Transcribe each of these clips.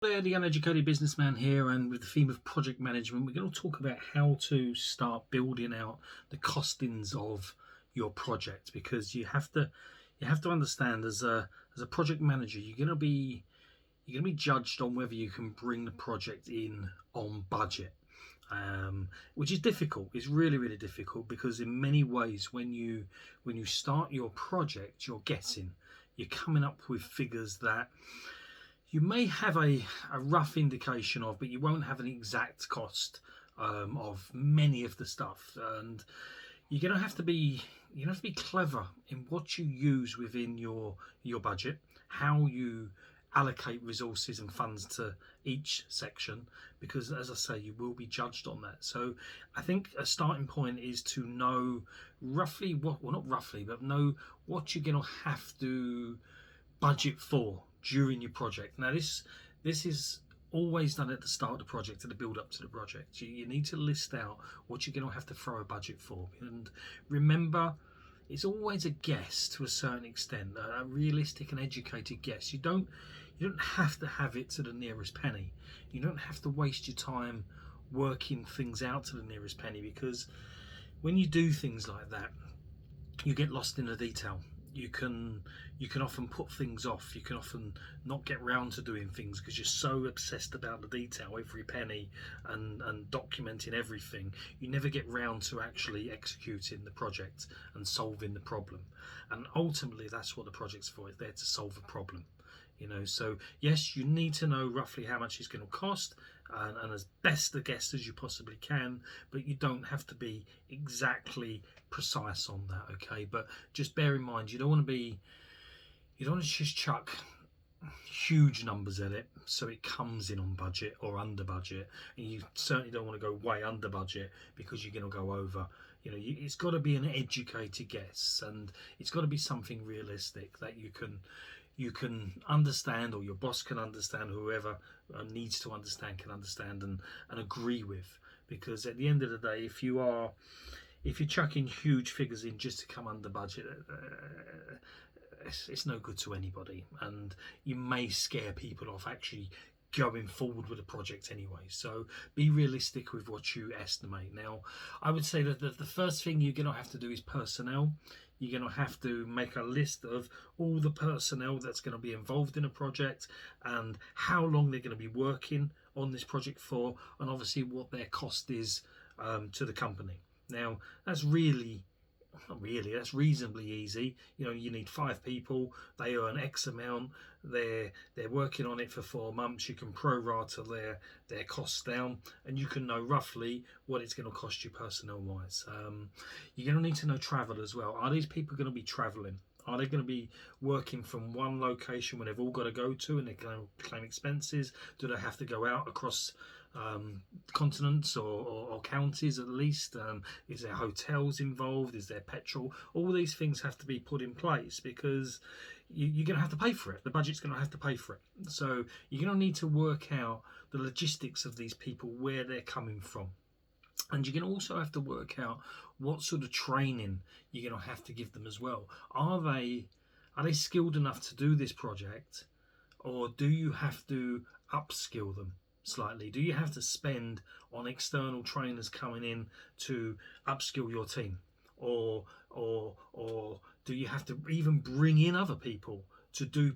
There, the uneducated businessman here, and with the theme of project management, we're going to talk about how to start building out the costings of your project, because you have to understand, as a project manager, you're going to be judged on whether you can bring the project in on budget, which is difficult. It's really difficult, because in many ways, when you start your project, you're guessing, you're coming up with figures that you may have a rough indication of, but you won't have an exact cost of many of the stuff. And you're going to have to be clever in what you use within your budget, how you allocate resources and funds to each section, because, as I say, you will be judged on that. So I think a starting point is to know roughly not roughly, but know what you're going to have to budget for during your project. Now, this is always done at the start of the project, at the build up to the project. You need to list out what you're going to have to throw a budget for, and remember, it's always a guess to a certain extent, a realistic and educated guess. You don't have to have it to the nearest penny. You don't have to waste your time working things out to the nearest penny, because when you do things like that, you get lost in the detail. You can often put things off. You can often not get round to doing things because you're so obsessed about the detail, every penny, and documenting everything. You never get round to actually executing the project and solving the problem. And ultimately, that's what the project's for. It's there to solve a problem. So yes, you need to know roughly how much it's going to cost, and as best a guess as you possibly can, but you don't have to be exactly precise on that, okay? But just bear in mind, you don't want to just chuck huge numbers at it so it comes in on budget or under budget, and you certainly don't want to go way under budget because you're going to go over. It's got to be an educated guess, and it's got to be something realistic that you can understand, or your boss can understand, whoever needs to understand can understand and agree with. Because at the end of the day, if you're chucking huge figures in just to come under budget, it's no good to anybody, and you may scare people off actually going forward with a project anyway. So be realistic with what you estimate. Now, I would say that the first thing you're going to have to do is personnel. You're going to have to make a list of all the personnel that's going to be involved in a project, and how long they're going to be working on this project for, and obviously what their cost is to the company. Now, that's that's reasonably easy. You need 5 people, they earn X amount, they're working on it for 4 months. You can pro-rata their costs down, and you can know roughly what it's going to cost you personnel wise. You're going to need to know travel as well. Are these people going to be traveling? Are they going to be working from one location when they've all got to go to, and they're going to claim expenses? Do they have to go out across continents or counties at least? Is there hotels involved? Is there petrol? All these things have to be put in place, because you're going to have to pay for it. The budget's going to have to pay for it. So you're going to need to work out the logistics of these people, where they're coming from. And you're going to also have to work out what sort of training you're going to have to give them as well. Are they skilled enough to do this project, or do you have to upskill them slightly? Do you have to spend on external trainers coming in to upskill your team, or do you have to even bring in other people to do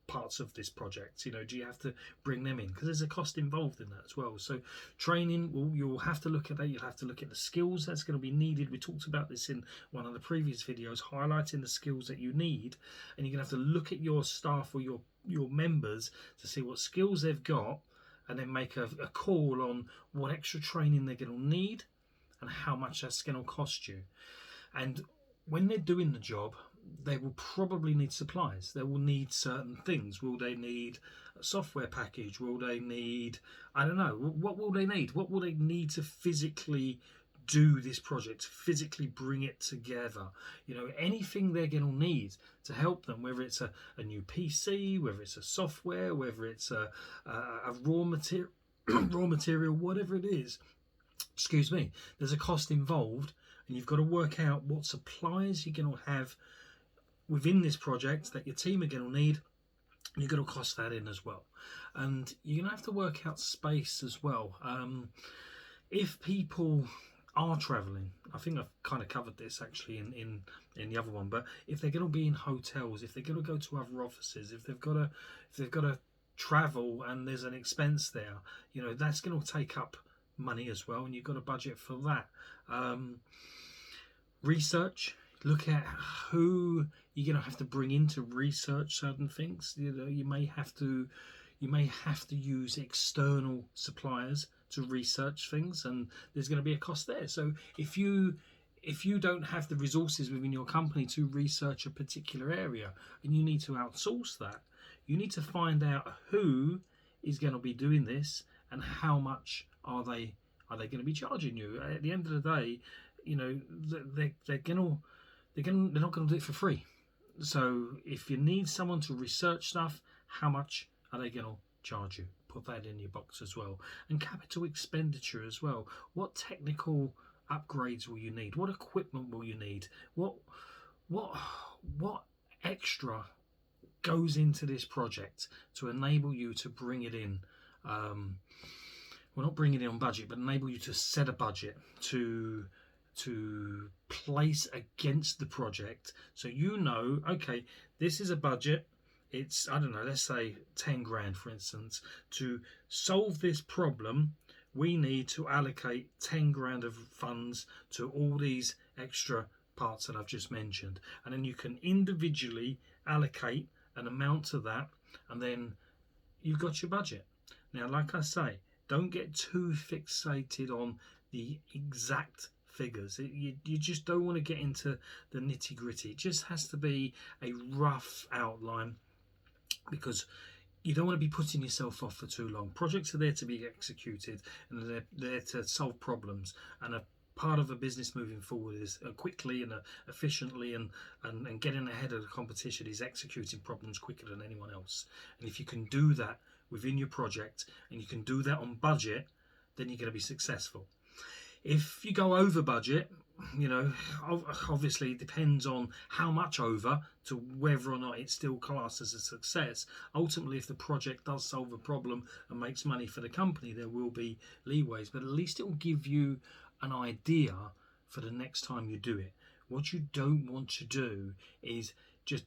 parts of this project? Do you have to bring them in? Because there's a cost involved in that as well. So training, well, you'll have to look at that. You'll have to look at the skills that's going to be needed. We talked about this in one of the previous videos, highlighting the skills that you need, and you're going to have to look at your staff or your members to see what skills they've got, and then make a call on what extra training they're going to need and how much that's going to cost you. And when they're doing the job, they will probably need supplies. They will need certain things. Will they need a software package? Will they need, I don't know, what will they need? What will they need to physically do this project, physically bring it together? Anything they're going to need to help them, whether it's a new PC, whether it's a software, whether it's a raw material, whatever it is, excuse me, there's a cost involved, and you've got to work out what supplies you're going to have within this project that your team are going to need, You're going to cost that in as well, and you're going to have to work out space as well. If people are traveling, I think I've kind of covered this actually in the other one, but if they're going to be in hotels, if they're going to go to other offices, if they've got to travel and there's an expense there, you know, that's going to take up money as well, and you've got to budget for that. Research, look at who you're going to have to bring in to research certain things. You know, you may have to use external suppliers to research things, and there's going to be a cost there. So if you don't have the resources within your company to research a particular area and you need to outsource that, you need to find out who is going to be doing this and how much are they going to be charging you. At the end of the day, you know, they're not going to do it for free. So if you need someone to research stuff, how much are they going to charge you? Put that in your box as well. And capital expenditure as well. What technical upgrades will you need? What equipment will you need? What extra goes into this project to enable you to bring it in? Well, not bring it in on budget, but enable you to set a budget to place against the project, so you know, okay, this is a budget. It's, I don't know, let's say 10 grand for instance. To solve this problem, we need to allocate 10 grand of funds to all these extra parts that I've just mentioned, and then you can individually allocate an amount to that, and then you've got your budget. Now, like I say, don't get too fixated on the exact figures. You just don't want to get into the nitty-gritty. It just has to be a rough outline, because you don't want to be putting yourself off for too long. Projects are there to be executed, and they're there to solve problems, and a part of a business moving forward is quickly and efficiently and getting ahead of the competition is executing problems quicker than anyone else. And if you can do that within your project and you can do that on budget, then you're going to be successful. If you go over budget, you know, obviously it depends on how much over to whether or not it's still classed as a success. Ultimately, if the project does solve a problem and makes money for the company, there will be leeways, but at least it will give you an idea for the next time you do it. What you don't want to do is just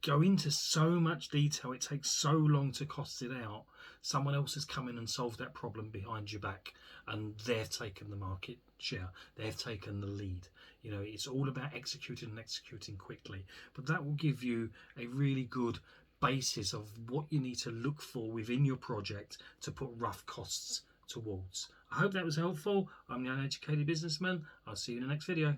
go into so much detail, it takes so long to cost it out. Someone else has come in and solved that problem behind your back, and they've taken the market share, they've taken the lead. You know, it's all about executing and executing quickly, but that will give you a really good basis of what you need to look for within your project to put rough costs towards. I hope that was helpful. I'm the Uneducated Businessman. I'll see you in the next video.